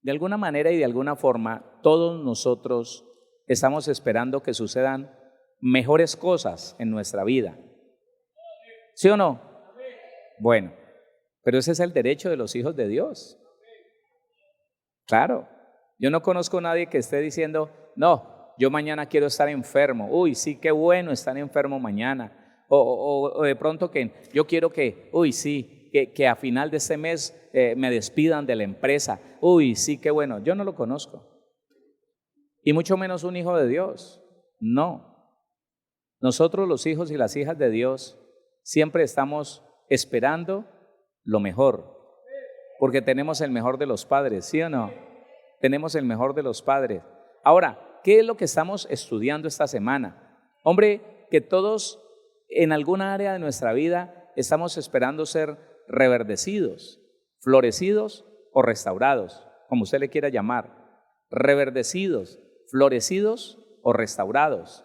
De alguna manera y de alguna forma, todos nosotros estamos esperando que sucedan mejores cosas en nuestra vida. ¿Sí o no? Bueno, pero ese es el derecho de los hijos de Dios. Claro, yo no conozco a nadie que esté diciendo, no, yo mañana quiero estar enfermo. Uy, sí, qué bueno estar enfermo mañana. O de pronto que yo quiero que, uy, sí, que a final de este mes me despidan de la empresa. Uy, sí, qué bueno. Yo no lo conozco. Y mucho menos un hijo de Dios. No. Nosotros los hijos y las hijas de Dios siempre estamos esperando lo mejor. Porque tenemos el mejor de los padres, ¿sí o no? Tenemos el mejor de los padres. Ahora, ¿qué es lo que estamos estudiando esta semana? Hombre, que todos en alguna área de nuestra vida estamos esperando ser reverdecidos, florecidos o restaurados, como usted le quiera llamar. Reverdecidos, florecidos o restaurados.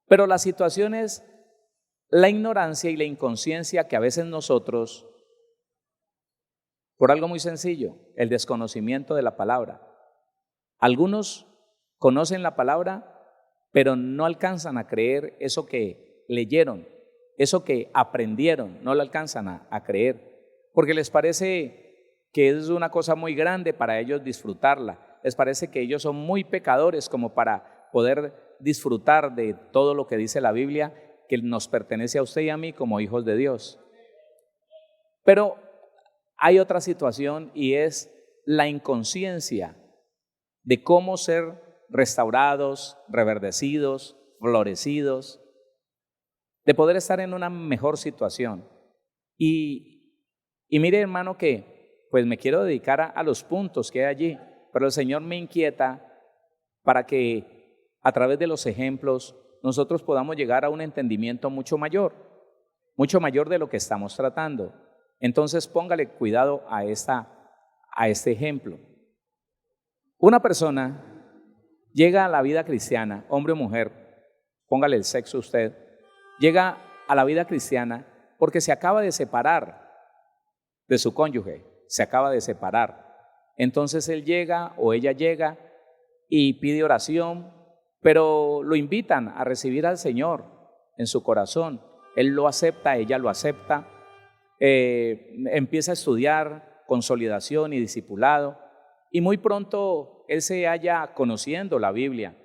Pero la situación es la ignorancia y la inconsciencia que a veces nosotros, por algo muy sencillo, el desconocimiento de la palabra. Algunos conocen la palabra, pero no alcanzan a creer eso que leyeron, eso que aprendieron, no lo alcanzan a creer, porque les parece que es una cosa muy grande para ellos disfrutarla, les parece que ellos son muy pecadores como para poder disfrutar de todo lo que dice la Biblia, que nos pertenece a usted y a mí como hijos de Dios. Pero hay otra situación y es la inconsciencia de cómo ser restaurados, reverdecidos, florecidos, de poder estar en una mejor situación. Y mire, hermano, que pues me quiero dedicar a los puntos que hay allí, pero el Señor me inquieta para que a través de los ejemplos nosotros podamos llegar a un entendimiento mucho mayor de lo que estamos tratando. Entonces póngale cuidado a este ejemplo. Una persona llega a la vida cristiana, hombre o mujer, póngale el sexo usted, llega a la vida cristiana porque se acaba de separar de su cónyuge, se acaba de separar. Entonces él llega o ella llega y pide oración, pero lo invitan a recibir al Señor en su corazón. Él lo acepta, ella lo acepta. Empieza a estudiar consolidación y discipulado y muy pronto él se halla conociendo la Biblia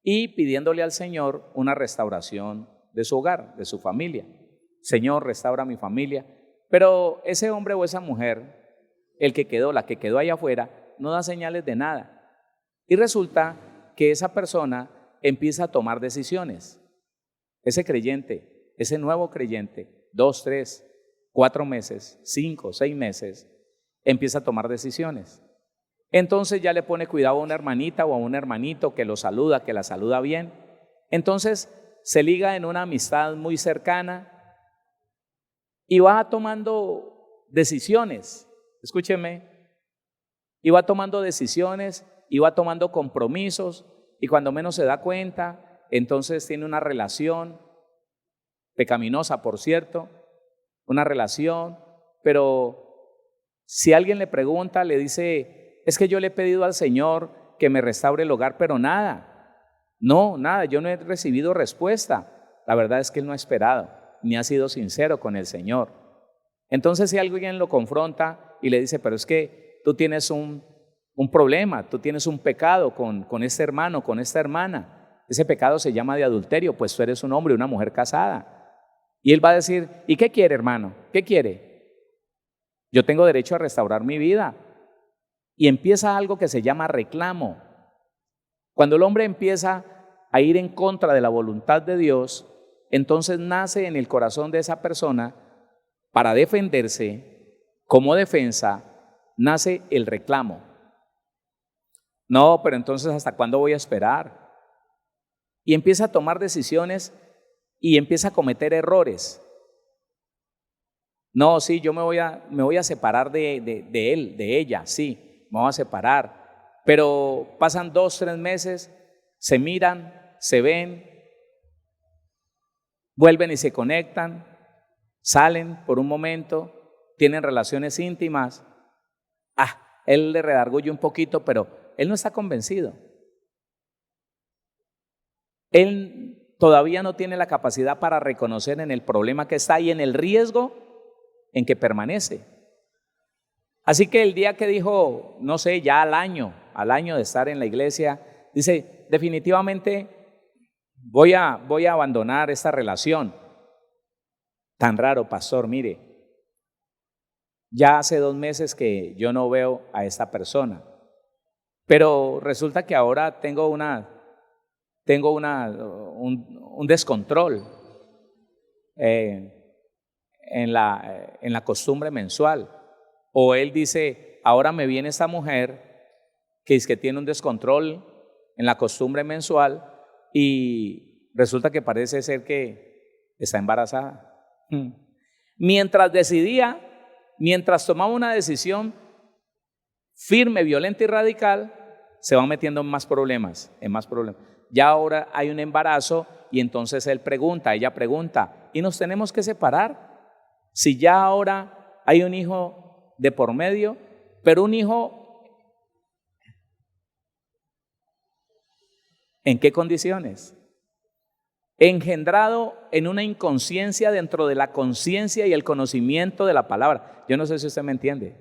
y pidiéndole al Señor una restauración de su hogar, de su familia. Señor, restaura mi familia. Pero ese hombre o esa mujer, la que quedó allá afuera, no da señales de nada. Y resulta que esa persona empieza a tomar decisiones. Ese creyente, ese nuevo creyente, 2, 3, 4 meses, 5, 6 meses, empieza a tomar decisiones. Entonces ya le pone cuidado a una hermanita o a un hermanito que lo saluda, que la saluda bien. Entonces se liga en una amistad muy cercana y va tomando decisiones. Escúcheme, y va tomando decisiones y va tomando compromisos y cuando menos se da cuenta, entonces tiene una relación pecaminosa, por cierto, una relación, pero si alguien le pregunta, le dice, es que yo le he pedido al Señor que me restaure el hogar, pero nada, yo no he recibido respuesta. La verdad es que él no ha esperado, ni ha sido sincero con el Señor. Entonces si alguien lo confronta y le dice, pero es que tú tienes un problema, tú tienes un pecado con este hermano, con esta hermana, ese pecado se llama de adulterio, pues tú eres un hombre y una mujer casada. Y él va a decir, ¿y qué quiere, hermano? ¿Qué quiere? Yo tengo derecho a restaurar mi vida. Y empieza algo que se llama reclamo. Cuando el hombre empieza a ir en contra de la voluntad de Dios, entonces nace en el corazón de esa persona, para defenderse, como defensa, nace el reclamo. No, pero entonces ¿hasta cuándo voy a esperar? Y empieza a tomar decisiones y empieza a cometer errores. No, sí, yo me voy a separar de él, de ella, sí, me voy a separar. Pero pasan 2, 3 meses, se miran, se ven, vuelven y se conectan, salen por un momento, tienen relaciones íntimas. él le redarguye un poquito, pero él no está convencido. Él todavía no tiene la capacidad para reconocer en el problema que está y en el riesgo en que permanece. Así que el día que dijo, no sé, ya al año de estar en la iglesia, dice, definitivamente voy a abandonar esta relación. Tan raro, pastor, mire, ya hace 2 meses que yo no veo a esta persona, pero resulta que ahora tengo un descontrol en la costumbre mensual. O él dice, ahora me viene esta mujer que es que tiene un descontrol en la costumbre mensual y resulta que parece ser que está embarazada. Mientras tomaba una decisión firme, violenta y radical, se va metiendo en más problemas. Ya ahora hay un embarazo y entonces ella pregunta, ¿y nos tenemos que separar? Si ya ahora hay un hijo de por medio, pero un hijo, ¿en qué condiciones? Engendrado en una inconsciencia dentro de la conciencia y el conocimiento de la palabra. Yo no sé si usted me entiende.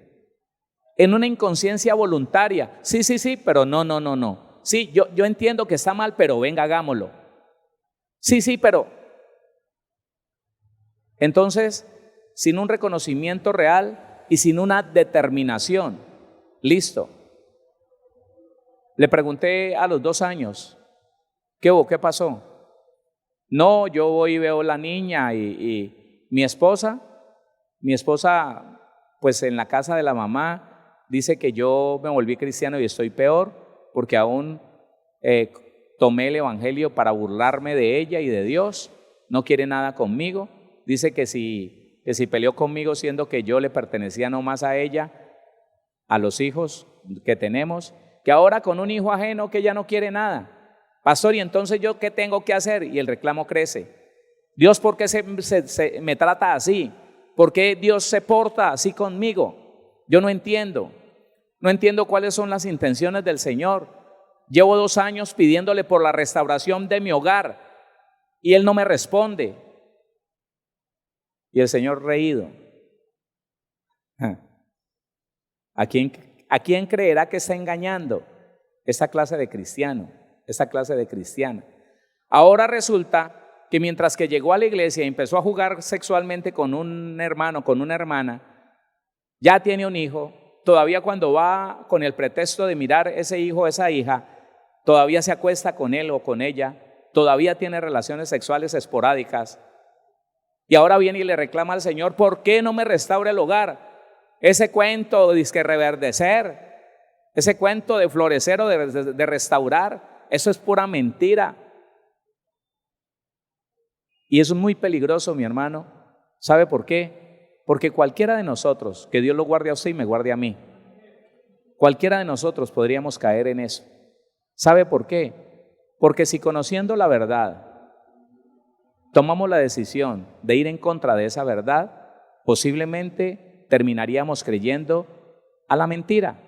En una inconsciencia voluntaria. Sí, pero no. Sí, yo entiendo que está mal, pero venga, hagámoslo. Sí, pero. Entonces, sin un reconocimiento real y sin una determinación. Listo. Le pregunté a los 2 años, ¿qué hubo? ¿Qué pasó? No, yo voy y veo la niña y mi esposa, pues en la casa de la mamá, dice que yo me volví cristiano y estoy peor porque aún tomé el evangelio para burlarme de ella y de Dios. No quiere nada conmigo. Dice que si peleó conmigo siendo que yo le pertenecía no más a ella, a los hijos que tenemos, que ahora con un hijo ajeno que ella no quiere nada. Pastor, ¿y entonces yo qué tengo que hacer? Y el reclamo crece. Dios, ¿por qué me trata así? ¿Por qué Dios se porta así conmigo? Yo no entiendo cuáles son las intenciones del Señor. Llevo 2 años pidiéndole por la restauración de mi hogar y Él no me responde. Y el Señor reído. ¿A quién creerá que está engañando? Esta clase de cristiano, esta clase de cristiana. Ahora resulta que mientras que llegó a la iglesia y empezó a jugar sexualmente con un hermano, con una hermana, ya tiene un hijo, todavía cuando va con el pretexto de mirar ese hijo o esa hija, todavía se acuesta con él o con ella, todavía tiene relaciones sexuales esporádicas. Y ahora viene y le reclama al Señor, ¿por qué no me restaura el hogar? Ese cuento de que reverdecer, ese cuento de florecer o de restaurar, eso es pura mentira. Y eso es muy peligroso, mi hermano. ¿Sabe por qué? Porque cualquiera de nosotros, que Dios lo guarde a usted y me guarde a mí, cualquiera de nosotros podríamos caer en eso. ¿Sabe por qué? Porque si conociendo la verdad tomamos la decisión de ir en contra de esa verdad, posiblemente terminaríamos creyendo a la mentira.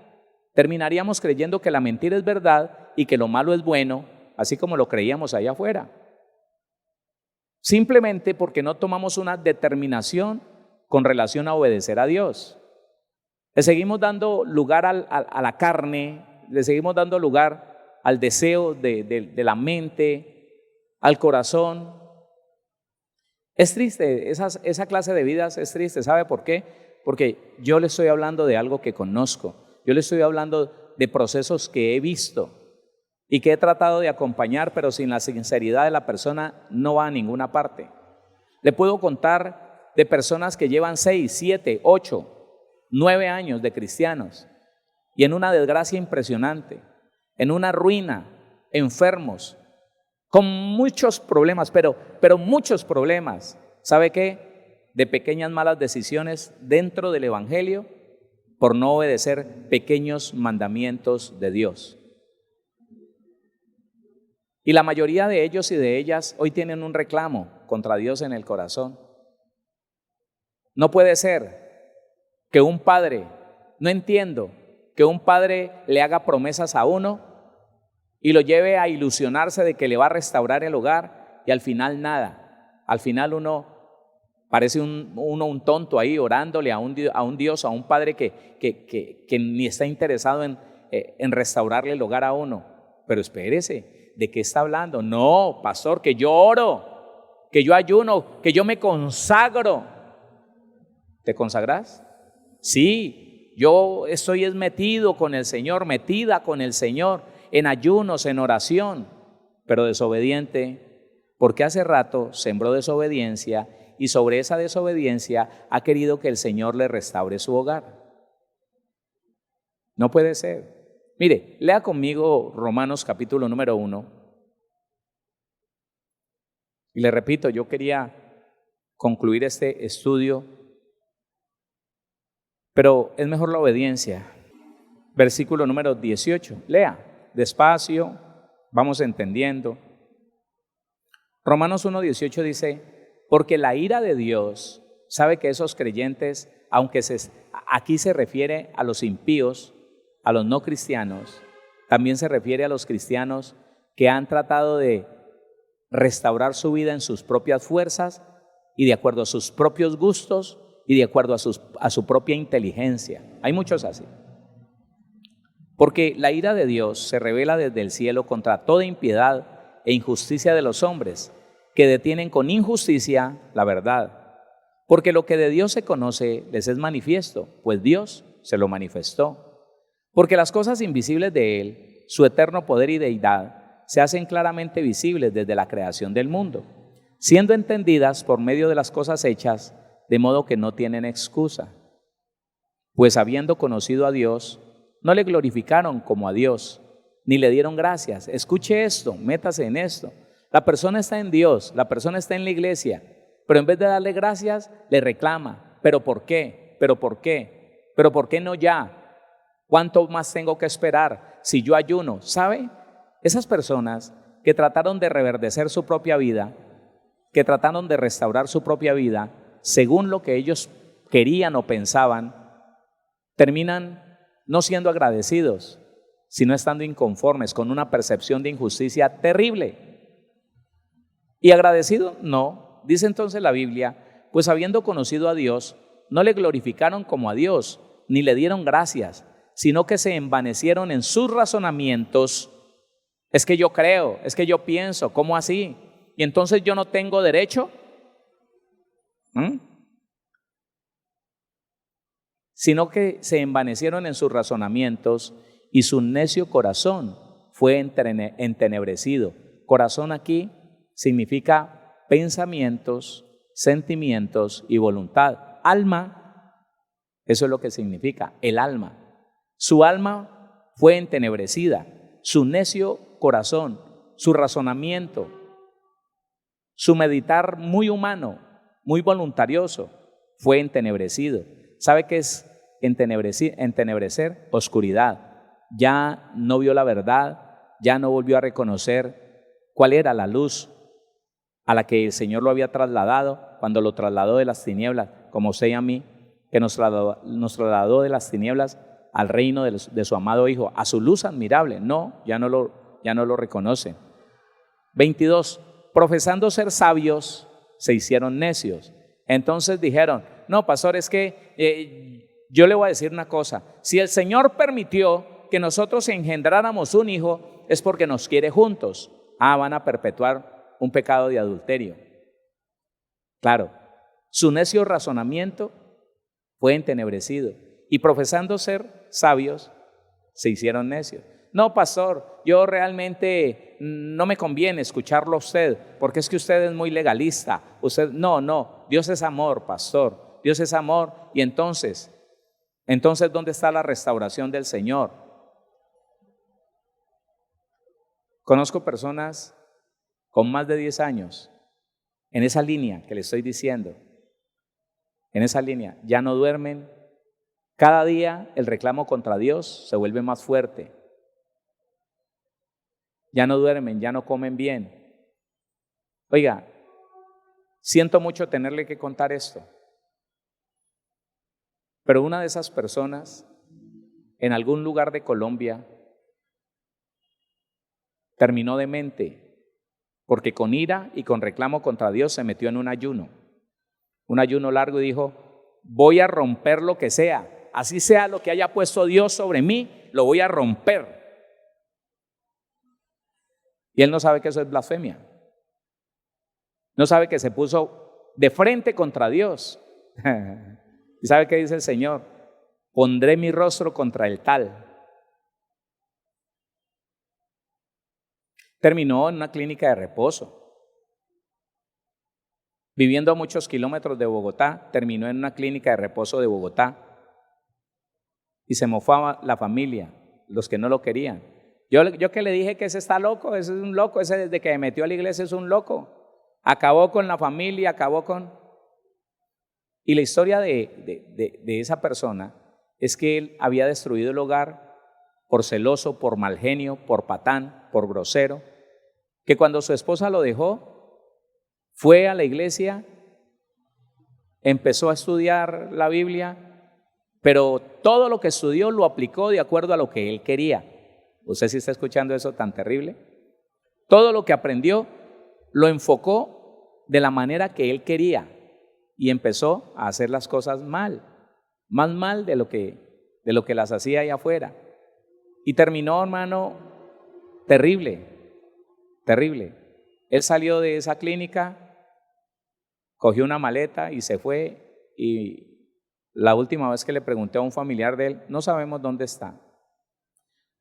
Terminaríamos creyendo que la mentira es verdad y que lo malo es bueno, así como lo creíamos allá afuera. Simplemente porque no tomamos una determinación con relación a obedecer a Dios. Le seguimos dando lugar a la carne, le seguimos dando lugar al deseo de la mente, al corazón. Es triste, esa clase de vidas es triste. ¿Sabe por qué? Porque yo le estoy hablando de algo que conozco. Yo le estoy hablando de procesos que he visto y que he tratado de acompañar, pero sin la sinceridad de la persona no va a ninguna parte. Le puedo contar de personas que llevan 6, 7, 8, 9 años de cristianos y en una desgracia impresionante, en una ruina, enfermos, con muchos problemas, pero muchos problemas. ¿Sabe qué? De pequeñas malas decisiones dentro del evangelio por no obedecer pequeños mandamientos de Dios. Y la mayoría de ellos y de ellas hoy tienen un reclamo contra Dios en el corazón. No puede ser que un padre, no entiendo que un padre le haga promesas a uno y lo lleve a ilusionarse de que le va a restaurar el hogar y al final nada? Al final uno parece un tonto ahí orándole a un Dios, a un padre que ni está interesado en restaurarle el hogar a uno. Pero espérese, ¿de qué está hablando? No, pastor, que yo oro, que yo ayuno, que yo me consagro. ¿Te consagras? Sí, yo estoy metido con el Señor, metida con el Señor, en ayunos, en oración, pero desobediente, porque hace rato sembró desobediencia y sobre esa desobediencia ha querido que el Señor le restaure su hogar. No puede ser. Mire, lea conmigo Romanos capítulo número 1. Y le repito, yo quería concluir este estudio, pero es mejor la obediencia. Versículo número 18. Lea, despacio, vamos entendiendo. Romanos 1:18 dice: porque la ira de Dios, sabe que esos creyentes, aunque aquí se refiere a los impíos, a los no cristianos, también se refiere a los cristianos que han tratado de restaurar su vida en sus propias fuerzas y de acuerdo a sus propios gustos y de acuerdo a su propia inteligencia. Hay muchos así. Porque la ira de Dios se revela desde el cielo contra toda impiedad e injusticia de los hombres, que detienen con injusticia la verdad. Porque lo que de Dios se conoce les es manifiesto, pues Dios se lo manifestó. Porque las cosas invisibles de Él, su eterno poder y deidad, se hacen claramente visibles desde la creación del mundo, siendo entendidas por medio de las cosas hechas, de modo que no tienen excusa. Pues habiendo conocido a Dios, no le glorificaron como a Dios, ni le dieron gracias. Escuche esto, métase en esto. La persona está en Dios, la persona está en la iglesia, pero en vez de darle gracias, le reclama. ¿Pero por qué? ¿Pero por qué? ¿Pero por qué no ya? ¿Cuánto más tengo que esperar si yo ayuno? ¿Sabe? Esas personas que trataron de reverdecer su propia vida, que trataron de restaurar su propia vida, según lo que ellos querían o pensaban, terminan no siendo agradecidos, sino estando inconformes con una percepción de injusticia terrible. ¿Y agradecido? No. Dice entonces la Biblia: pues habiendo conocido a Dios, no le glorificaron como a Dios, ni le dieron gracias, sino que se envanecieron en sus razonamientos. Es que yo creo, es que yo pienso, ¿cómo así? ¿Y entonces yo no tengo derecho? Sino que se envanecieron en sus razonamientos y su necio corazón fue entenebrecido. Corazón aquí significa pensamientos, sentimientos y voluntad. Alma, eso es lo que significa, el alma. Su alma fue entenebrecida, su necio corazón, su razonamiento, su meditar muy humano, muy voluntarioso, fue entenebrecido. ¿Sabe qué es entenebrecer? Oscuridad. Ya no vio la verdad, ya no volvió a reconocer cuál era la luz a la que el Señor lo había trasladado cuando lo trasladó de las tinieblas, como usted y a mí, que nos trasladó de las tinieblas al reino de su amado Hijo, a su luz admirable. No, ya no lo reconoce. 22. Profesando ser sabios, se hicieron necios. Entonces dijeron: no, pastor, es que yo le voy a decir una cosa. Si el Señor permitió que nosotros engendráramos un hijo, es porque nos quiere juntos. Van a perpetuar un pecado de adulterio. Claro, su necio razonamiento fue entenebrecido. Y profesando ser sabios, se hicieron necios. No, pastor, yo realmente no me conviene escucharlo a usted, porque es que usted es muy legalista. No, Dios es amor, pastor. Dios es amor. Y entonces, ¿dónde está la restauración del Señor? Conozco personas con más de 10 años en esa línea que le estoy diciendo. En esa línea, ya no duermen. Cada día el reclamo contra Dios se vuelve más fuerte. Ya no duermen, ya no comen bien. Oiga, siento mucho tenerle que contar esto, pero una de esas personas en algún lugar de Colombia terminó demente, porque con ira y con reclamo contra Dios se metió en un ayuno largo, y dijo: voy a romper lo que sea, así sea lo que haya puesto Dios sobre mí, lo voy a romper. Y él no sabe que eso es blasfemia, no sabe que se puso de frente contra Dios. ¿Y sabe qué dice el Señor? Pondré mi rostro contra el tal. Terminó en una clínica de reposo. Viviendo a muchos kilómetros de Bogotá, terminó en una clínica de reposo de Bogotá. Y se mofaba la familia, los que no lo querían. Yo que le dije que ese está loco, ese es un loco, ese desde que me metió a la iglesia es un loco. Acabó con la familia, acabó con... Y la historia de esa persona es que él había destruido el hogar por celoso, por mal genio, por patán, por grosero, que cuando su esposa lo dejó, fue a la iglesia, empezó a estudiar la Biblia, pero todo lo que estudió lo aplicó de acuerdo a lo que él quería. ¿Usted sí está escuchando eso tan terrible? Todo lo que aprendió lo enfocó de la manera que él quería y empezó a hacer las cosas mal, más mal de lo que las hacía allá afuera. Y terminó, hermano, terrible. Él salió de esa clínica, cogió una maleta y se fue, y la última vez que le pregunté a un familiar de él, no sabemos dónde está.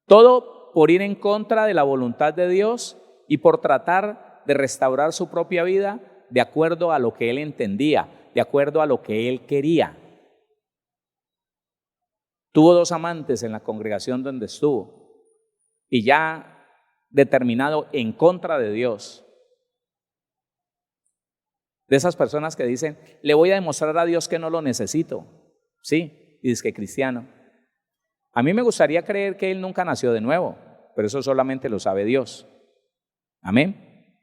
Todo por ir en contra de la voluntad de Dios y por tratar de restaurar su propia vida de acuerdo a lo que él entendía, de acuerdo a lo que él quería. Tuvo 2 amantes en la congregación donde estuvo, y ya determinado en contra de Dios. De esas personas que dicen: le voy a demostrar a Dios que no lo necesito. Sí, y dice que cristiano. A mí me gustaría creer que él nunca nació de nuevo, pero eso solamente lo sabe Dios. Amén.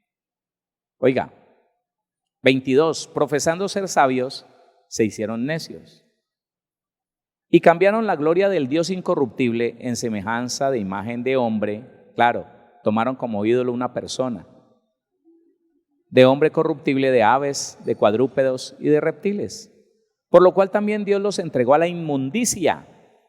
Oiga, 22, profesando ser sabios, se hicieron necios y cambiaron la gloria del Dios incorruptible en semejanza de imagen de hombre. Claro, tomaron como ídolo una persona, de hombre corruptible, de aves, de cuadrúpedos y de reptiles, por lo cual también Dios los entregó a la inmundicia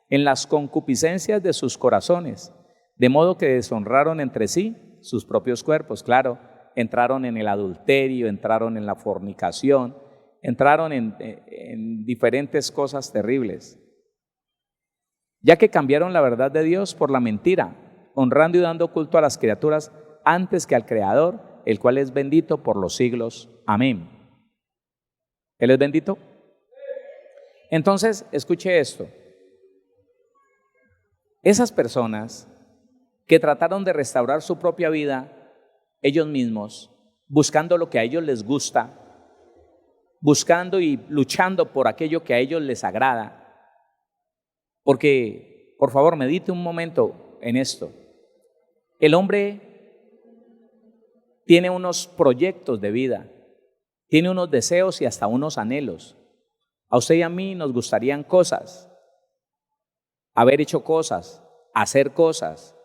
en las concupiscencias de sus corazones, de modo que deshonraron entre sí sus propios cuerpos. Claro, entraron en el adulterio, entraron en la fornicación, entraron en diferentes cosas terribles, ya que cambiaron la verdad de Dios por la mentira, honrando y dando culto a las criaturas antes que al Creador, el cual es bendito por los siglos. Amén. ¿Él es bendito? Entonces, escuche esto. Esas personas que trataron de restaurar su propia vida ellos mismos, buscando lo que a ellos les gusta, buscando y luchando por aquello que a ellos les agrada, porque, por favor, medite un momento en esto. El hombre tiene unos proyectos de vida, tiene unos deseos y hasta unos anhelos. A usted y a mí nos gustarían cosas, haber hecho cosas, hacer cosas.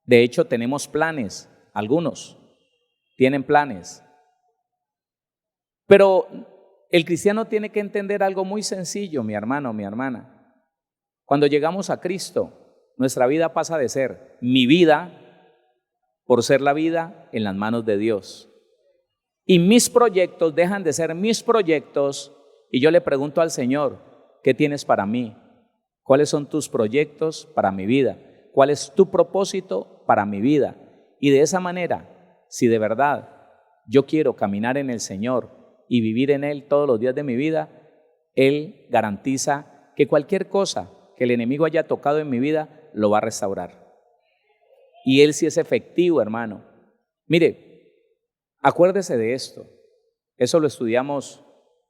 De hecho, tenemos planes, algunos tienen planes. Pero el cristiano tiene que entender algo muy sencillo, mi hermano, mi hermana. Cuando llegamos a Cristo, nuestra vida pasa de ser mi vida por ser la vida en las manos de Dios. Y mis proyectos dejan de ser mis proyectos, y yo le pregunto al Señor: ¿qué tienes para mí? ¿Cuáles son tus proyectos para mi vida? ¿Cuál es tu propósito para mi vida? Y de esa manera, si de verdad yo quiero caminar en el Señor y vivir en Él todos los días de mi vida, Él garantiza que cualquier cosa que el enemigo haya tocado en mi vida, lo va a restaurar. Y Él sí es efectivo, hermano. Mire, acuérdese de esto. Eso lo estudiamos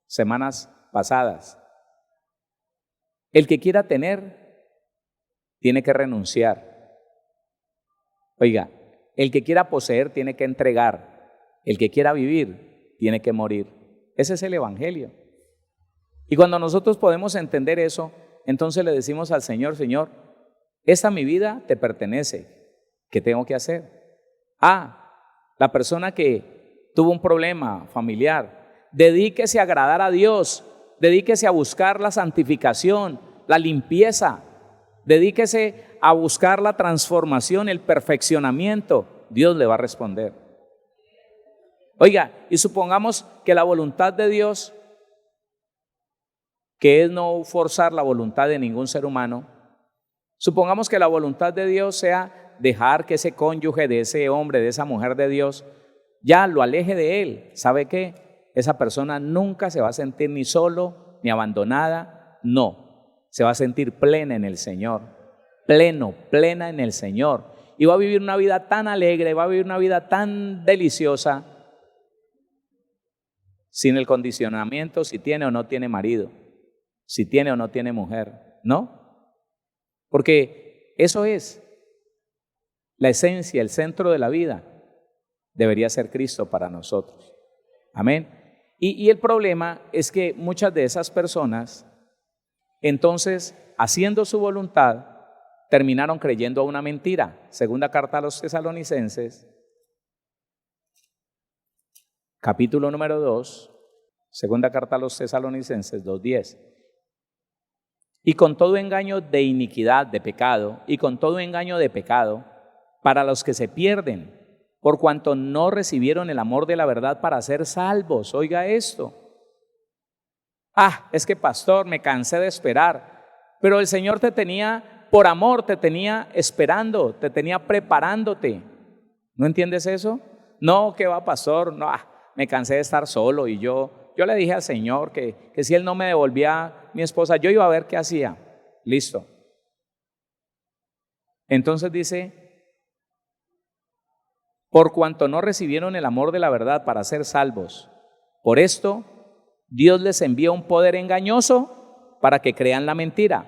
semanas pasadas. El que quiera tener, tiene que renunciar. Oiga, el que quiera poseer, tiene que entregar. El que quiera vivir, tiene que morir. Ese es el Evangelio. Y cuando nosotros podemos entender eso, entonces le decimos al Señor, Señor, esta mi vida te pertenece, ¿qué tengo que hacer? La persona que tuvo un problema familiar, dedíquese a agradar a Dios, dedíquese a buscar la santificación, la limpieza, dedíquese a buscar la transformación, el perfeccionamiento. Dios le va a responder. Oiga, y supongamos que la voluntad de Dios, que es no forzar la voluntad de ningún ser humano, supongamos que la voluntad de Dios sea dejar que ese cónyuge de ese hombre, de esa mujer de Dios, ya lo aleje de él. ¿Sabe qué? Esa persona nunca se va a sentir ni solo, ni abandonada, no. Se va a sentir plena en el Señor, plena en el Señor. Y va a vivir una vida tan alegre, va a vivir una vida tan deliciosa, sin el condicionamiento si tiene o no tiene marido, si tiene o no tiene mujer, ¿no? Porque eso es la esencia, el centro de la vida. Debería ser Cristo para nosotros. Amén. Y el problema es que muchas de esas personas, entonces, haciendo su voluntad, terminaron creyendo a una mentira. Segunda carta a los Tesalonicenses, capítulo número 2, segunda carta a los Tesalonicenses 2:10. Y con todo engaño de iniquidad, de pecado, y con todo engaño de pecado, para los que se pierden, por cuanto no recibieron el amor de la verdad para ser salvos. Oiga esto. Es que pastor, me cansé de esperar, pero el Señor te tenía, por amor, te tenía esperando, te tenía preparándote. ¿No entiendes eso? No, ¿qué va, pastor? No, me cansé de estar solo y yo le dije al Señor que si Él no me devolvía mi esposa, yo iba a ver qué hacía. Listo. Entonces dice, por cuanto no recibieron el amor de la verdad para ser salvos, por esto Dios les envía un poder engañoso para que crean la mentira,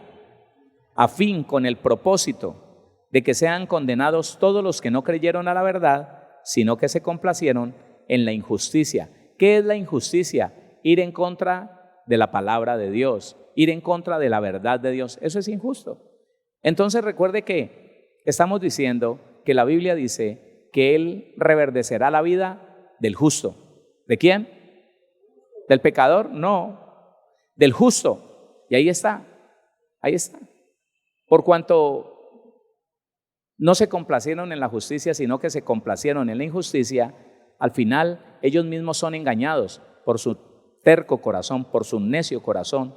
a fin con el propósito de que sean condenados todos los que no creyeron a la verdad, sino que se complacieron en la injusticia. ¿Qué es la injusticia? Ir en contra de la palabra de Dios, ir en contra de la verdad de Dios. Eso es injusto. Entonces recuerde que estamos diciendo que la Biblia dice que Él reverdecerá la vida del justo. ¿De quién? ¿Del pecador? No, del justo. Y ahí está. Por cuanto no se complacieron en la justicia, sino que se complacieron en la injusticia, al final ellos mismos son engañados por su terco corazón, por su necio corazón,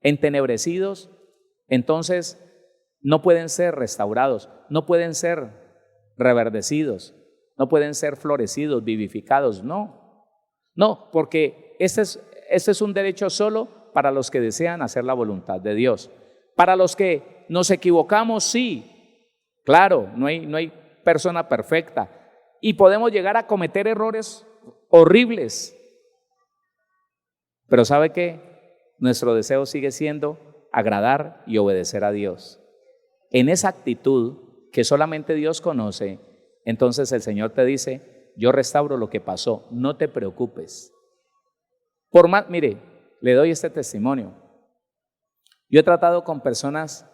entenebrecidos. Entonces no pueden ser restaurados, no pueden ser reverdecidos, no pueden ser florecidos, vivificados, no, porque este es un derecho solo para los que desean hacer la voluntad de Dios. Para los que nos equivocamos, sí, claro, no hay persona perfecta y podemos llegar a cometer errores horribles, pero ¿sabe qué? Nuestro deseo sigue siendo agradar y obedecer a Dios. En esa actitud que solamente Dios conoce, entonces el Señor te dice, yo restauro lo que pasó, no te preocupes. Por más, mire, le doy este testimonio. Yo he tratado con personas,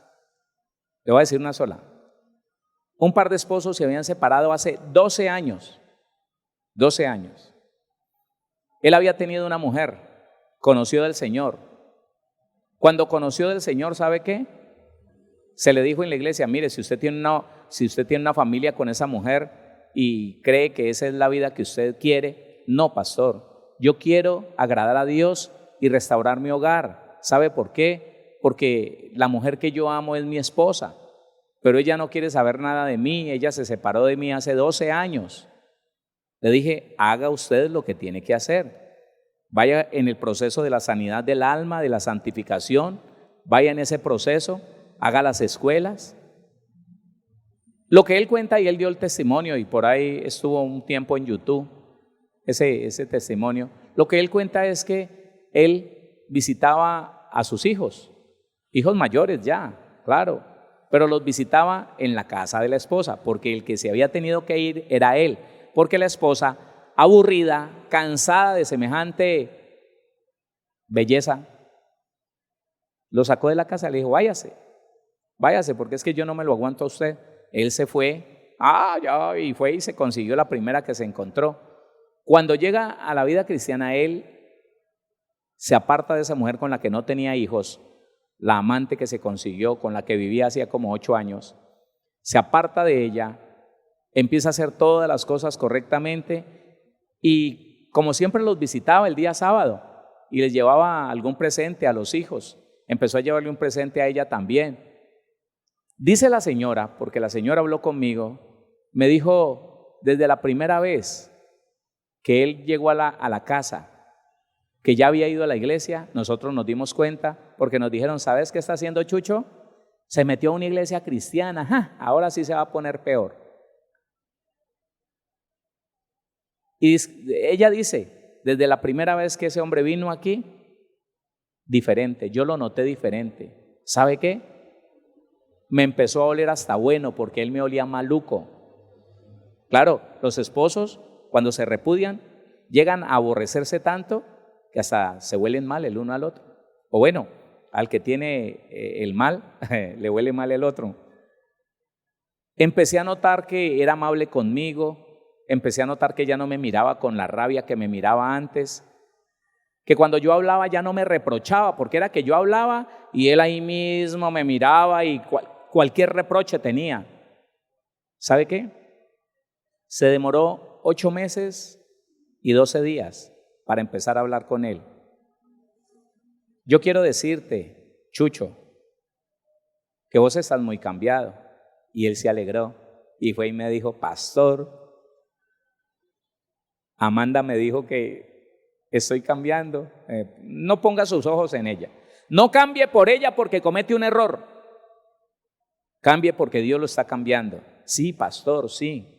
le voy a decir una sola. Un par de esposos se habían separado hace 12 años. 12 años. Él había tenido una mujer, conoció del Señor. Cuando conoció del Señor, ¿sabe qué? Se le dijo en la iglesia, mire, si usted tiene una familia con esa mujer y cree que esa es la vida que usted quiere, no, pastor, yo quiero agradar a Dios y restaurar mi hogar. ¿Sabe por qué? Porque la mujer que yo amo es mi esposa, pero ella no quiere saber nada de mí, ella se separó de mí hace 12 años. Le dije, haga usted lo que tiene que hacer. Vaya en el proceso de la sanidad del alma, de la santificación, vaya en ese proceso, haga las escuelas. Lo que él cuenta, y él dio el testimonio, y por ahí estuvo un tiempo en YouTube, ese testimonio. Lo que él cuenta es que él visitaba a sus hijos mayores ya, claro, pero los visitaba en la casa de la esposa, porque el que se había tenido que ir era él, porque la esposa, aburrida, cansada de semejante belleza, Lo sacó de la casa, le dijo, váyase, porque es que yo no me lo aguanto a usted. Él se fue, y fue y se consiguió la primera que se encontró. Cuando llega a la vida cristiana, él se aparta de esa mujer con la que no tenía hijos, la amante que se consiguió, con la que vivía hacía como 8 años, se aparta de ella, empieza a hacer todas las cosas correctamente y como siempre los visitaba el día sábado y les llevaba algún presente a los hijos, empezó a llevarle un presente a ella también. Dice la señora, porque la señora habló conmigo, me dijo desde la primera vez que él llegó a la casa, que ya había ido a la iglesia, nosotros nos dimos cuenta porque nos dijeron, ¿sabes qué está haciendo Chucho? Se metió a una iglesia cristiana, ahora sí se va a poner peor. Y ella dice, desde la primera vez que ese hombre vino aquí, diferente, yo lo noté diferente. ¿Sabe qué? Me empezó a oler hasta bueno porque él me olía maluco. Claro, los esposos cuando se repudian llegan a aborrecerse tanto que hasta se huelen mal el uno al otro. O bueno, al que tiene el mal, le huele mal el otro. Empecé a notar que era amable conmigo, empecé a notar que ya no me miraba con la rabia que me miraba antes, que cuando yo hablaba ya no me reprochaba, porque era que yo hablaba y él ahí mismo me miraba y cualquier reproche tenía. ¿Sabe qué? Se demoró 8 meses y 12 días para empezar a hablar con él. Yo quiero decirte, Chucho, que vos estás muy cambiado. Y él se alegró y fue y me dijo, pastor, Amanda me dijo que estoy cambiando. No ponga sus ojos en ella. No cambie por ella porque comete un error. Cambie porque Dios lo está cambiando. Sí, pastor, sí.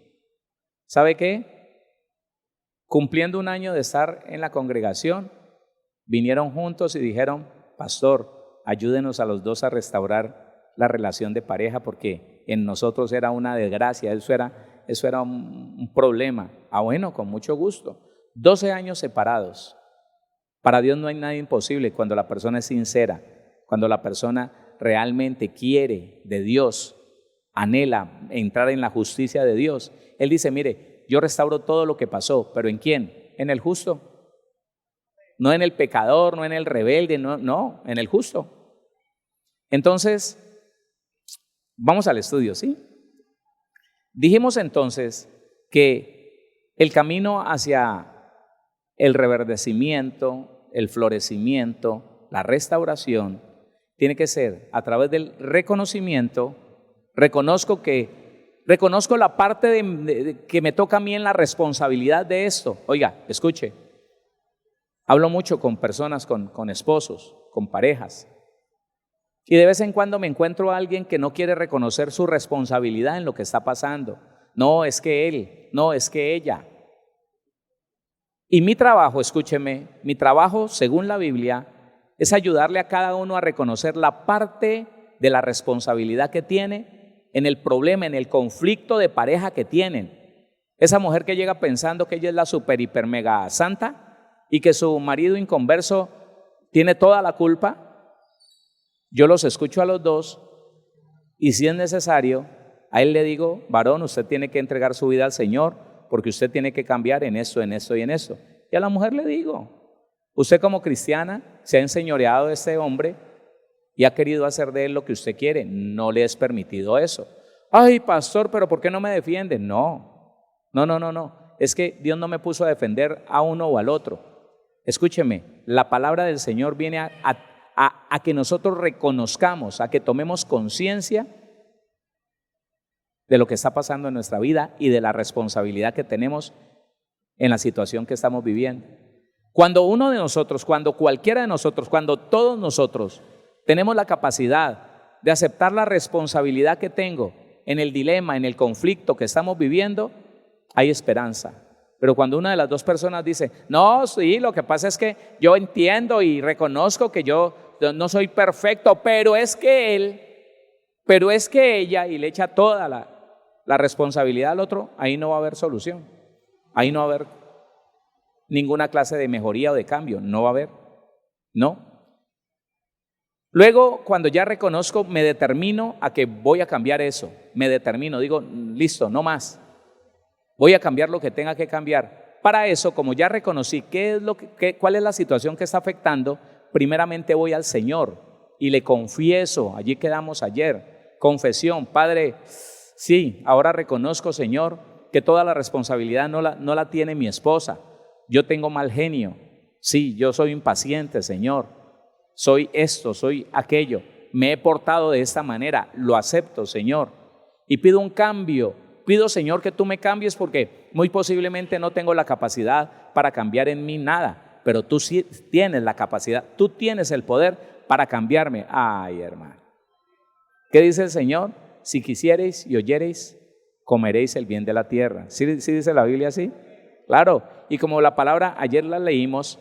¿Sabe qué? Cumpliendo 1 año de estar en la congregación, vinieron juntos y dijeron, pastor, ayúdenos a los dos a restaurar la relación de pareja porque en nosotros era una desgracia, eso era un problema. Bueno, con mucho gusto. 12 años separados. Para Dios no hay nada imposible cuando la persona es sincera, cuando la persona realmente quiere de Dios, anhela entrar en la justicia de Dios. Él dice, mire, yo restauro todo lo que pasó, pero ¿en quién? En el justo. No en el pecador, no en el rebelde, no, en el justo. Entonces, vamos al estudio, ¿sí? Dijimos entonces que el camino hacia el reverdecimiento, el florecimiento, la restauración, tiene que ser a través del reconocimiento. Reconozco la parte que me toca a mí en la responsabilidad de esto. Oiga, escuche, hablo mucho con personas, con esposos, con parejas. Y de vez en cuando me encuentro a alguien que no quiere reconocer su responsabilidad en lo que está pasando. No, es que él, no, es que ella. Y mi trabajo, escúcheme, mi trabajo, según la Biblia, es ayudarle a cada uno a reconocer la parte de la responsabilidad que tiene en el problema, en el conflicto de pareja que tienen. Esa mujer que llega pensando que ella es la super, hiper, mega santa y que su marido inconverso tiene toda la culpa. Yo los escucho a los dos y si es necesario, a él le digo, varón, usted tiene que entregar su vida al Señor porque usted tiene que cambiar en esto, en esto y en esto. Y a la mujer le digo, usted como cristiana se ha enseñoreado de este hombre y ha querido hacer de él lo que usted quiere. No le es permitido eso. Ay, pastor, pero ¿por qué no me defiende? No. Es que Dios no me puso a defender a uno o al otro. Escúcheme, la palabra del Señor viene a que nosotros reconozcamos, a que tomemos conciencia de lo que está pasando en nuestra vida y de la responsabilidad que tenemos en la situación que estamos viviendo. Cuando uno de nosotros, cuando cualquiera de nosotros, cuando todos nosotros tenemos la capacidad de aceptar la responsabilidad que tengo en el dilema, en el conflicto que estamos viviendo, hay esperanza. Pero cuando una de las dos personas dice, no, sí, lo que pasa es que yo entiendo y reconozco que yo no soy perfecto, pero es que él, pero es que ella, y le echa toda la responsabilidad al otro, ahí no va a haber solución. Ahí no va a haber ninguna clase de mejoría o de cambio, no va a haber, no. Luego, cuando ya reconozco, me determino a que voy a cambiar eso. Me determino, digo, listo, no más. Voy a cambiar lo que tenga que cambiar. Para eso, como ya reconocí cuál es la situación que está afectando, primeramente voy al Señor y le confieso. Allí quedamos ayer. Confesión, Padre, sí, ahora reconozco, Señor, que toda la responsabilidad no la tiene mi esposa. Yo tengo mal genio. Sí, yo soy impaciente, Señor. Soy esto, soy aquello, me he portado de esta manera, lo acepto, Señor, y pido un cambio. Pido, Señor, que tú me cambies porque muy posiblemente no tengo la capacidad para cambiar en mí nada, pero tú sí tienes la capacidad, tú tienes el poder para cambiarme. Ay, hermano, ¿qué dice el Señor? Si quisiereis y oyereis, comeréis el bien de la tierra. ¿Sí dice la Biblia así? Claro, y como la palabra ayer la leímos,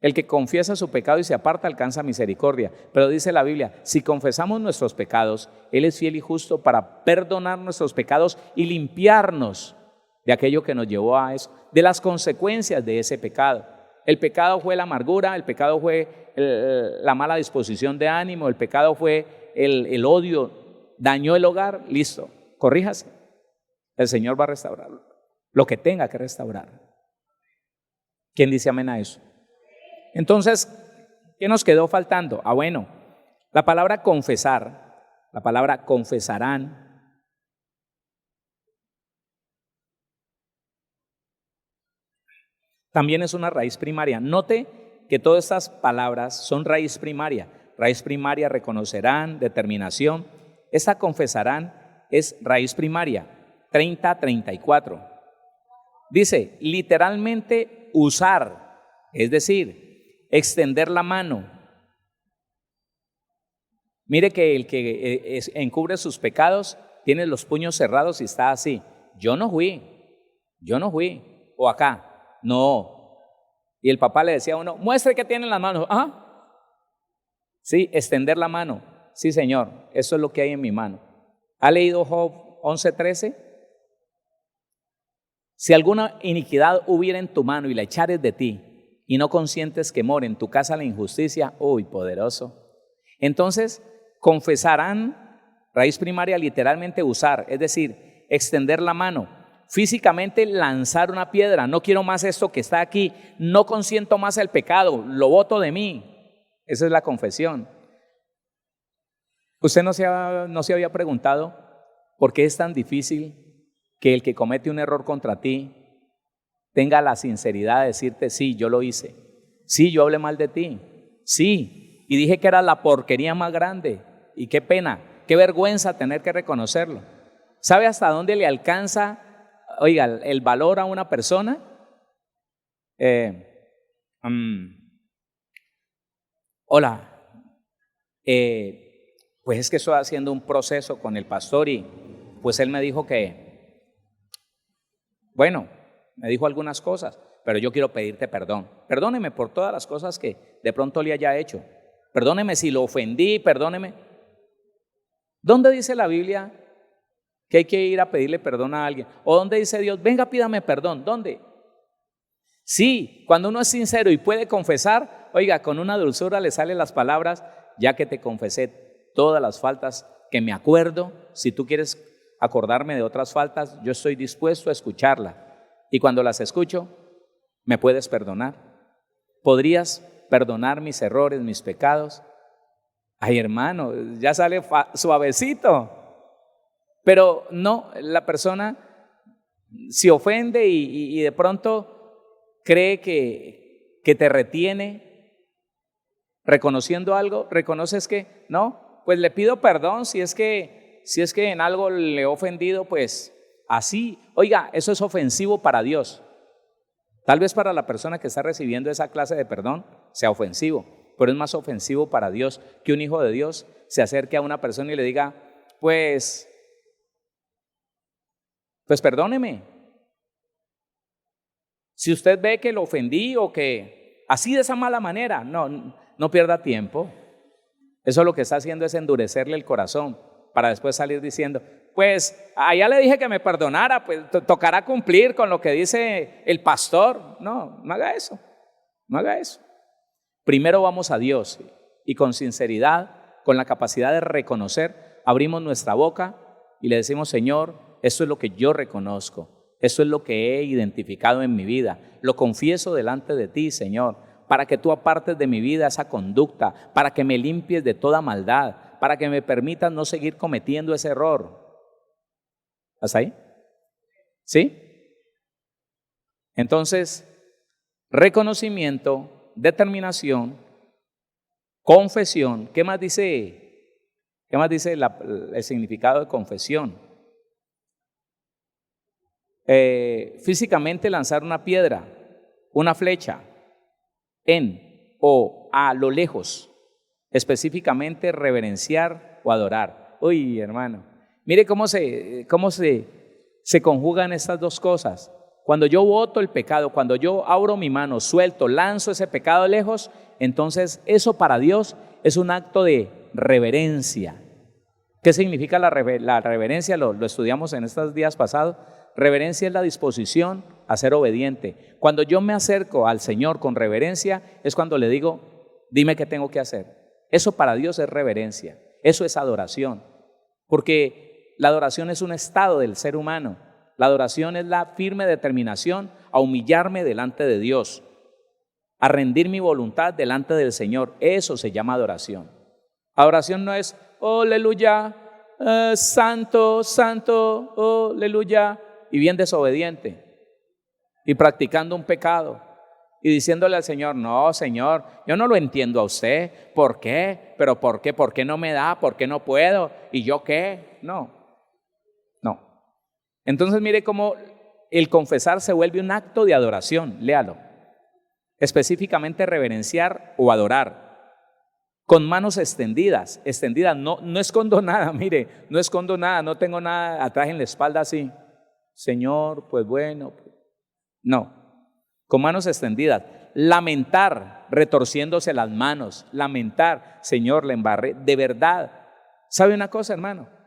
el que confiesa su pecado y se aparta alcanza misericordia. Pero dice la Biblia, si confesamos nuestros pecados, Él es fiel y justo para perdonar nuestros pecados y limpiarnos de aquello que nos llevó a eso, de las consecuencias de ese pecado. El pecado fue la amargura, el pecado fue la mala disposición de ánimo, el pecado fue el odio, dañó el hogar, listo, corríjase. El Señor va a restaurarlo, lo que tenga que restaurar. ¿Quién dice amén a eso? Entonces, ¿qué nos quedó faltando? Bueno, la palabra confesar, la palabra confesarán, también es una raíz primaria. Note que todas estas palabras son raíz primaria. Raíz primaria, reconocerán, determinación. Esta confesarán es raíz primaria, 30-34. Dice, literalmente usar, es decir, extender la mano. Mire que el que encubre sus pecados tiene los puños cerrados y está así. Yo no fui. O acá, no. Y el papá le decía a uno, muestre que tiene las manos. Sí, extender la mano. Sí, Señor, eso es lo que hay en mi mano. ¿Ha leído Job 11:13? Si alguna iniquidad hubiera en tu mano y la echares de ti, y no consientes que more en tu casa la injusticia, uy, poderoso. Entonces, confesarán, raíz primaria, literalmente usar, es decir, extender la mano, físicamente lanzar una piedra. No quiero más esto que está aquí, no consiento más el pecado, lo boto de mí. Esa es la confesión. ¿Usted no se había preguntado por qué es tan difícil que el que comete un error contra ti tenga la sinceridad de decirte, sí, yo lo hice, sí, yo hablé mal de ti, sí, y dije que era la porquería más grande, y qué pena, qué vergüenza tener que reconocerlo? ¿Sabe hasta dónde le alcanza, oiga, el valor a una persona? Hola, pues es que estoy haciendo un proceso con el pastor y pues él me dijo que, bueno, me dijo algunas cosas, pero yo quiero pedirte perdón. Perdóneme por todas las cosas que de pronto le haya hecho. Perdóneme si lo ofendí, perdóneme. ¿Dónde dice la Biblia que hay que ir a pedirle perdón a alguien? ¿O dónde dice Dios, venga, pídame perdón? ¿Dónde? Sí, cuando uno es sincero y puede confesar, oiga, con una dulzura le salen las palabras, ya que te confesé todas las faltas que me acuerdo. Si tú quieres acordarme de otras faltas, yo estoy dispuesto a escucharla. Y cuando las escucho, ¿me puedes perdonar? ¿Podrías perdonar mis errores, mis pecados? Ay, hermano, ya sale suavecito. Pero no, la persona se ofende y de pronto cree que te retiene reconociendo algo. ¿Reconoces que no? Pues le pido perdón si es que en algo le he ofendido, pues así. Oiga, eso es ofensivo para Dios. Tal vez para la persona que está recibiendo esa clase de perdón sea ofensivo, pero es más ofensivo para Dios que un hijo de Dios se acerque a una persona y le diga, pues perdóneme. Si usted ve que lo ofendí o que así de esa mala manera, no pierda tiempo. Eso lo que está haciendo es endurecerle el corazón para después salir diciendo, pues allá le dije que me perdonara, pues tocará cumplir con lo que dice el pastor. No haga eso, no haga eso. Primero vamos a Dios. y con sinceridad, con la capacidad de reconocer, abrimos nuestra boca y le decimos: Señor, esto es lo que yo reconozco, esto es lo que he identificado en mi vida, lo confieso delante de ti, Señor, para que tú apartes de mi vida esa conducta, para que me limpies de toda maldad, para que me permitas no seguir cometiendo ese error. ¿Hasta ahí? ¿Sí? Entonces, reconocimiento, determinación, confesión. ¿Qué más dice el significado de confesión? Físicamente lanzar una piedra, una flecha, en o a lo lejos. Específicamente reverenciar o adorar. Uy, hermano, mire cómo se conjugan estas dos cosas. Cuando yo boto el pecado, cuando yo abro mi mano, suelto, lanzo ese pecado lejos, entonces eso para Dios es un acto de reverencia. ¿Qué significa la reverencia? Lo estudiamos en estos días pasados. Reverencia es la disposición a ser obediente. Cuando yo me acerco al Señor con reverencia, es cuando le digo: dime qué tengo que hacer. Eso para Dios es reverencia, eso es adoración, porque la adoración es un estado del ser humano. La adoración es la firme determinación a humillarme delante de Dios, a rendir mi voluntad delante del Señor. Eso se llama adoración. Adoración no es: oh, aleluya, santo, santo, oh, aleluya, y bien desobediente, y practicando un pecado, y diciéndole al Señor: no, Señor, yo no lo entiendo a usted. ¿Por qué? ¿Pero por qué? ¿Por qué no me da? ¿Por qué no puedo? ¿Y yo qué? No. Entonces mire cómo el confesar se vuelve un acto de adoración. Léalo. Específicamente reverenciar o adorar. Con manos extendidas, no escondo nada, mire, no escondo nada, no tengo nada atrás en la espalda así. Señor, pues bueno, no. Con manos extendidas. Lamentar, retorciéndose las manos. Lamentar: Señor, le embarré. De verdad. ¿Sabe una cosa, hermano?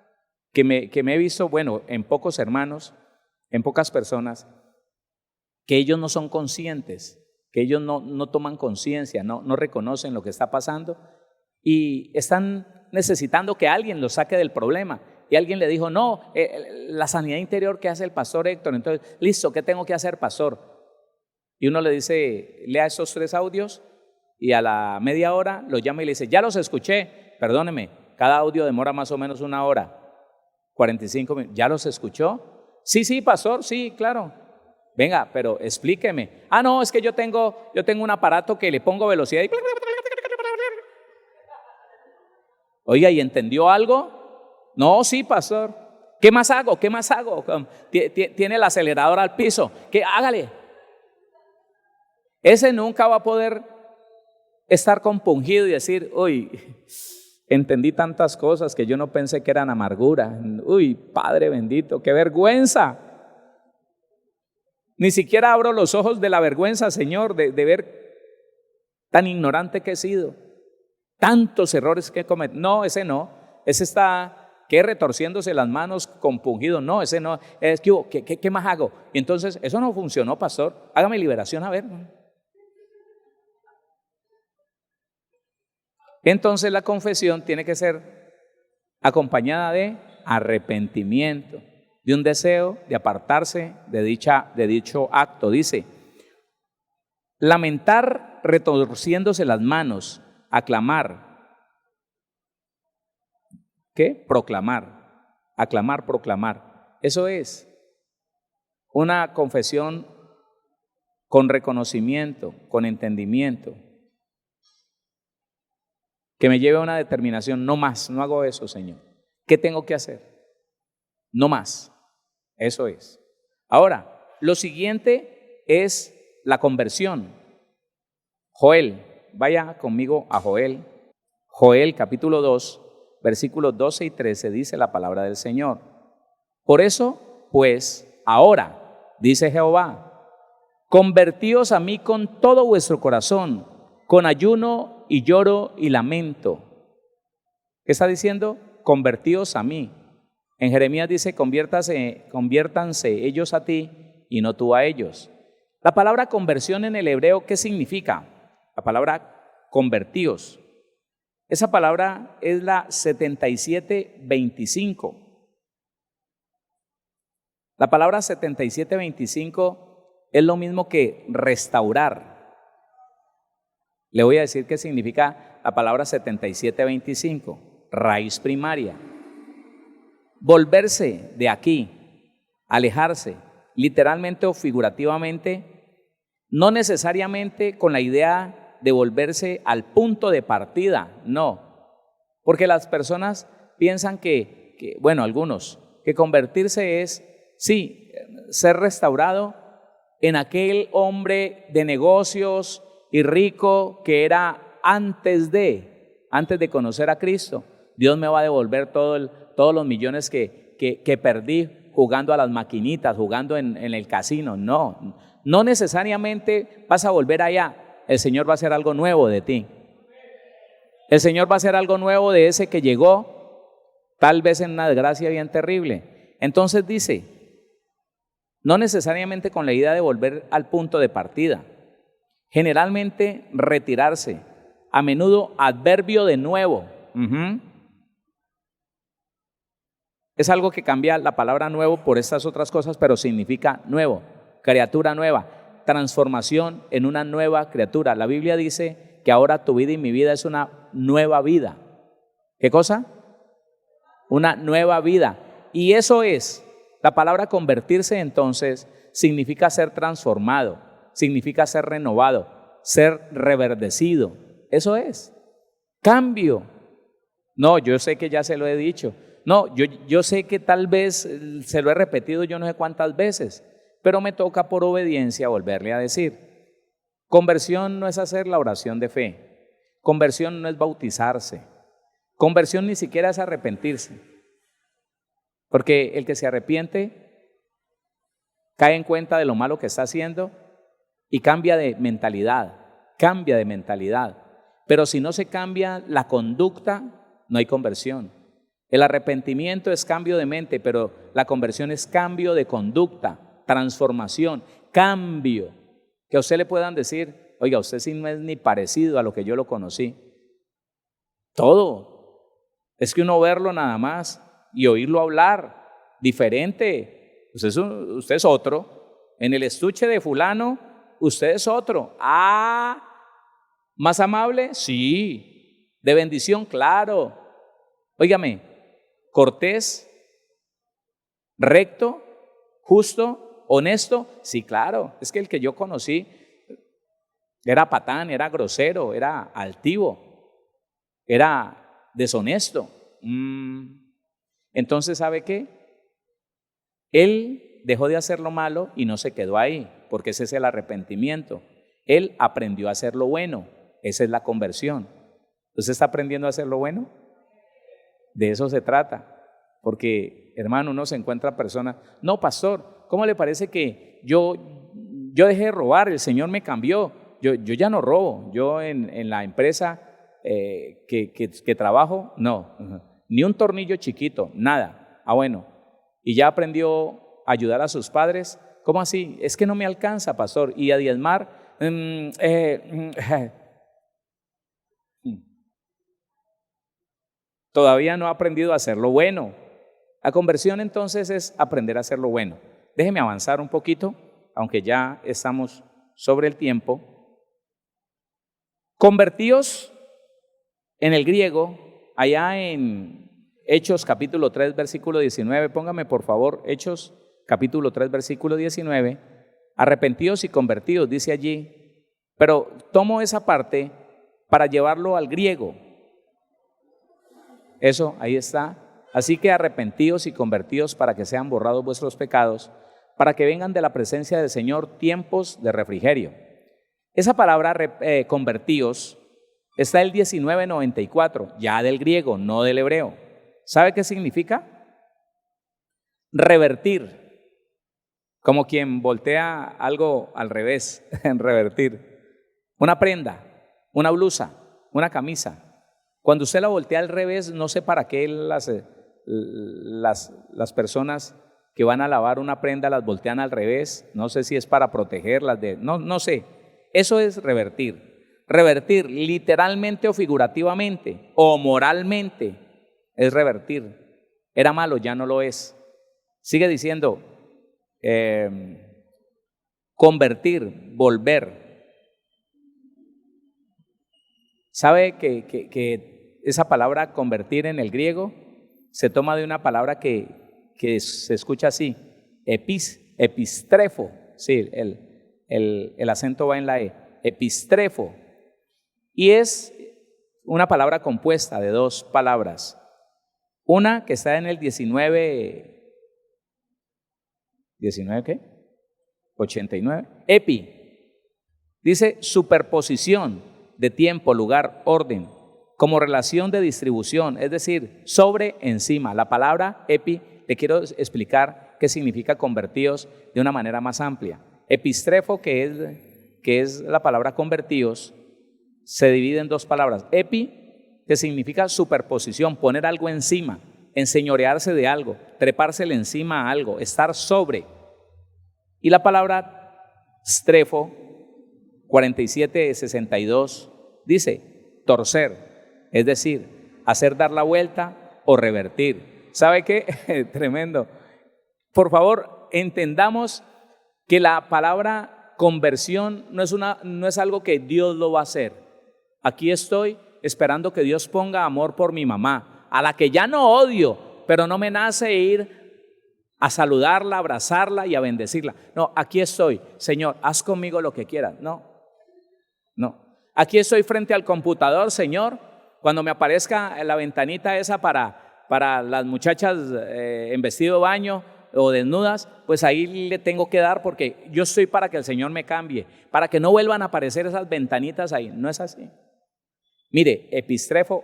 Que me he visto, bueno, en pocos hermanos, en pocas personas, que ellos no son conscientes, que ellos no toman conciencia, no reconocen lo que está pasando y están necesitando que alguien los saque del problema. Y alguien le dijo: no, la sanidad interior que hace el pastor Héctor. Entonces, listo, ¿qué tengo que hacer, pastor? Y uno le dice: lea estos 3 audios, y a la media hora lo llama y le dice: ya los escuché, perdóneme, cada audio demora más o menos 1 hora, 45 minutos. ¿Ya los escuchó? Sí, pastor, sí, claro. Venga, pero explíqueme. No, es que yo tengo un aparato que le pongo velocidad y... Oiga, ¿y entendió algo? No, sí, pastor. ¿Qué más hago? Tiene el acelerador al piso. ¿Qué? Hágale. Ese nunca va a poder estar compungido y decir: uy, entendí tantas cosas que yo no pensé que eran amargura. Uy, Padre bendito, qué vergüenza. Ni siquiera abro los ojos de la vergüenza, Señor, de ver tan ignorante que he sido, tantos errores que he cometido. No, ese no. Ese está que retorciéndose las manos, compungido. No, ese no. ¿Qué más hago? Y entonces, eso no funcionó, pastor. Hágame liberación a ver. Entonces la confesión tiene que ser acompañada de arrepentimiento, de un deseo de apartarse de dicho acto. Dice: lamentar retorciéndose las manos, aclamar. ¿Qué? Proclamar. Aclamar, proclamar. Eso es una confesión con reconocimiento, con entendimiento, que me lleve a una determinación: no más, no hago eso, Señor. ¿Qué tengo que hacer? No más. Eso es. Ahora, lo siguiente es la conversión. Joel, vaya conmigo a Joel. Joel capítulo 2, versículos 12 y 13 dice la palabra del Señor: por eso, pues, ahora, dice Jehová, convertíos a mí con todo vuestro corazón, con ayuno y lloro y lamento. ¿Qué está diciendo? Convertíos a mí. En Jeremías dice: conviértanse ellos a ti y no tú a ellos. La palabra conversión en el hebreo, ¿qué significa? La palabra convertíos Esa palabra es la 7725. La palabra 7725 es lo mismo que restaurar. Le voy a decir qué significa la palabra 7725, raíz primaria. Volverse de aquí, alejarse, literalmente o figurativamente, no necesariamente con la idea de volverse al punto de partida, no, porque las personas piensan bueno, algunos, que convertirse es, sí, ser restaurado en aquel hombre de negocios y rico que era antes de conocer a Cristo. Dios me va a devolver todos los millones que perdí jugando a las maquinitas, jugando en el casino. No necesariamente vas a volver allá. El Señor va a hacer algo nuevo de ti. El Señor va a hacer algo nuevo de ese que llegó, tal vez en una desgracia bien terrible. Entonces dice, no necesariamente con la idea de volver al punto de partida. Generalmente retirarse, a menudo adverbio de nuevo. Es algo que cambia la palabra nuevo por estas otras cosas, pero significa nuevo, criatura nueva, transformación en una nueva criatura. La Biblia dice que ahora tu vida y mi vida es una nueva vida. ¿Qué cosa? Una nueva vida. Y eso es, la palabra convertirse entonces significa ser transformado, significa ser renovado, ser reverdecido. Eso es, cambio. No, yo sé que ya se lo he dicho. No, yo sé que tal vez se lo he repetido yo no sé cuántas veces, pero me toca por obediencia volverle a decir. Conversión no es hacer la oración de fe. Conversión no es bautizarse. Conversión ni siquiera es arrepentirse. Porque el que se arrepiente cae en cuenta de lo malo que está haciendo y cambia de mentalidad. Pero si no se cambia la conducta, no hay conversión. El arrepentimiento es cambio de mente, pero la conversión es cambio de conducta, transformación, cambio. Que a usted le puedan decir, oiga, usted sí no es ni parecido a lo que yo lo conocí. Todo. Es que uno verlo nada más y oírlo hablar diferente. Usted es otro. En el estuche de fulano, usted es otro. ¿Más amable? Sí. ¿De bendición? Claro. Óigame. Cortés, recto, justo, honesto, sí, claro, es que el que yo conocí era patán, era grosero, era altivo, era deshonesto. Entonces, ¿sabe qué? Él dejó de hacer lo malo y no se quedó ahí, porque ese es el arrepentimiento. Él aprendió a hacer lo bueno, esa es la conversión. ¿Usted está aprendiendo a hacer lo bueno? De eso se trata, porque hermano, uno se encuentra personas, no pastor, ¿cómo le parece que yo dejé de robar, el Señor me cambió, yo ya no robo, yo en la empresa que trabajo, no, ni un tornillo chiquito, nada, bueno, y ya aprendió a ayudar a sus padres, ¿cómo así? Es que no me alcanza, pastor, y a diezmar, todavía no ha aprendido a hacer lo bueno. La conversión entonces es aprender a hacer lo bueno. Déjeme avanzar un poquito, aunque ya estamos sobre el tiempo. Convertíos en el griego, allá en Hechos capítulo 3, versículo 19, póngame por favor, Hechos capítulo 3, versículo 19, arrepentidos y convertidos, dice allí, pero tomo esa parte para llevarlo al griego. Eso, ahí está. Así que arrepentidos y convertidos para que sean borrados vuestros pecados, para que vengan de la presencia del Señor tiempos de refrigerio. Esa palabra convertidos está el 1994, ya del griego, no del hebreo. ¿Sabe qué significa? Revertir, como quien voltea algo al revés, en revertir. Una prenda, una blusa, una camisa. Cuando usted la voltea al revés, no sé para qué las personas que van a lavar una prenda las voltean al revés. No sé si es para protegerlas de... No sé. Eso es revertir. Revertir, literalmente o figurativamente, o moralmente, es revertir. Era malo, ya no lo es. Sigue diciendo, convertir, volver. ¿Sabe que esa palabra convertir en el griego se toma de una palabra que se escucha así, epistrefo? Sí, el acento va en la E, epistrefo. Y es una palabra compuesta de dos palabras. Una que está en el 19 ¿qué? 89. Epi. Dice superposición de tiempo, lugar, orden, como relación de distribución, es decir, sobre, encima. La palabra epi, te quiero explicar qué significa convertidos de una manera más amplia. Epistrefo, que es la palabra convertidos, se divide en dos palabras. Epi, que significa superposición, poner algo encima, enseñorearse de algo, trepársele encima a algo, estar sobre. Y la palabra strefo, 4762, dice torcer, es decir, hacer dar la vuelta o revertir. ¿Sabe qué? Tremendo. Por favor, entendamos que la palabra conversión no es algo que Dios lo va a hacer. Aquí estoy esperando que Dios ponga amor por mi mamá, a la que ya no odio, pero no me nace ir a saludarla, a abrazarla y a bendecirla. No, aquí estoy, Señor, haz conmigo lo que quieras. No. Aquí estoy frente al computador, Señor, cuando me aparezca la ventanita esa para las muchachas en vestido de baño o desnudas, pues ahí le tengo que dar porque yo estoy para que el Señor me cambie, para que no vuelvan a aparecer esas ventanitas ahí. No es así. Mire, epistrefo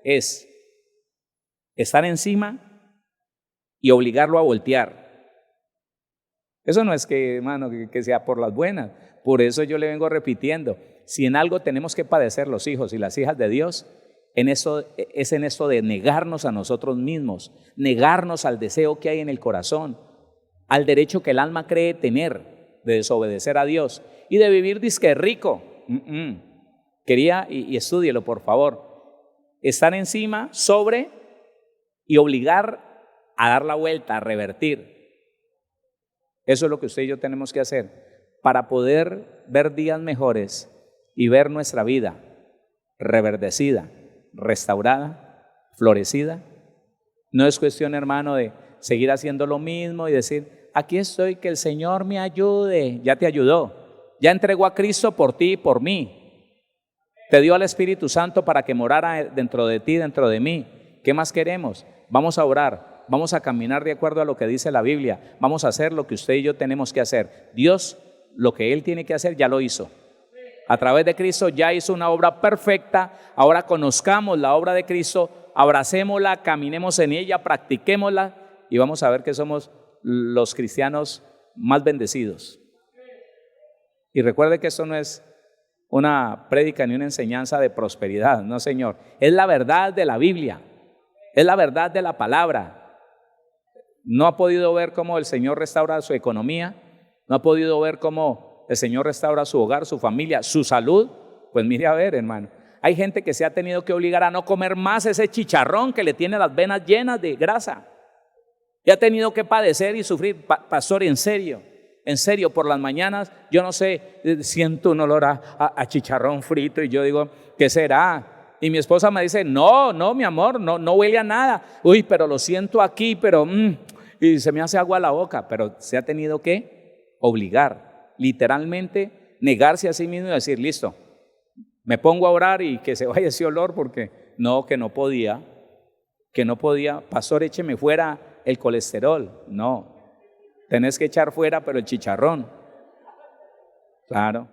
es estar encima y obligarlo a voltear. Eso no es que, hermano, que sea por las buenas. Por eso yo le vengo repitiendo, si en algo tenemos que padecer los hijos y las hijas de Dios, es en esto de negarnos a nosotros mismos, negarnos al deseo que hay en el corazón, al derecho que el alma cree tener de desobedecer a Dios y de vivir disque rico. Quería, y estúdielo por favor, estar encima, sobre y obligar a dar la vuelta, a revertir. Eso es lo que usted y yo tenemos que hacer para poder ver días mejores y ver nuestra vida reverdecida, restaurada, florecida. No es cuestión, hermano, de seguir haciendo lo mismo y decir, aquí estoy, que el Señor me ayude. Ya te ayudó, ya entregó a Cristo por ti y por mí. Te dio al Espíritu Santo para que morara dentro de ti, dentro de mí. ¿Qué más queremos? Vamos a orar, vamos a caminar de acuerdo a lo que dice la Biblia, vamos a hacer lo que usted y yo tenemos que hacer. Dios, lo que Él tiene que hacer, ya lo hizo. A través de Cristo ya hizo una obra perfecta. Ahora conozcamos la obra de Cristo, abracémosla, caminemos en ella, practiquémosla y vamos a ver que somos los cristianos más bendecidos. Y recuerde que esto no es una prédica ni una enseñanza de prosperidad, no, Señor. Es la verdad de la Biblia, es la verdad de la palabra. No ha podido ver cómo el Señor restaura su economía, no ha podido ver cómo el Señor restaura su hogar, su familia, su salud. Pues mire a ver, hermano, hay gente que se ha tenido que obligar a no comer más ese chicharrón que le tiene las venas llenas de grasa y ha tenido que padecer y sufrir. Pastor, en serio, por las mañanas, yo no sé, siento un olor a chicharrón frito y yo digo, ¿qué será? Y mi esposa me dice, no, mi amor, no huele a nada. Uy, pero lo siento aquí, pero y se me hace agua a la boca. Pero se ha tenido que obligar, literalmente negarse a sí mismo y decir, listo, me pongo a orar y que se vaya ese olor porque que no podía, pastor, écheme fuera el colesterol. No, tenés que echar fuera, pero el chicharrón, claro.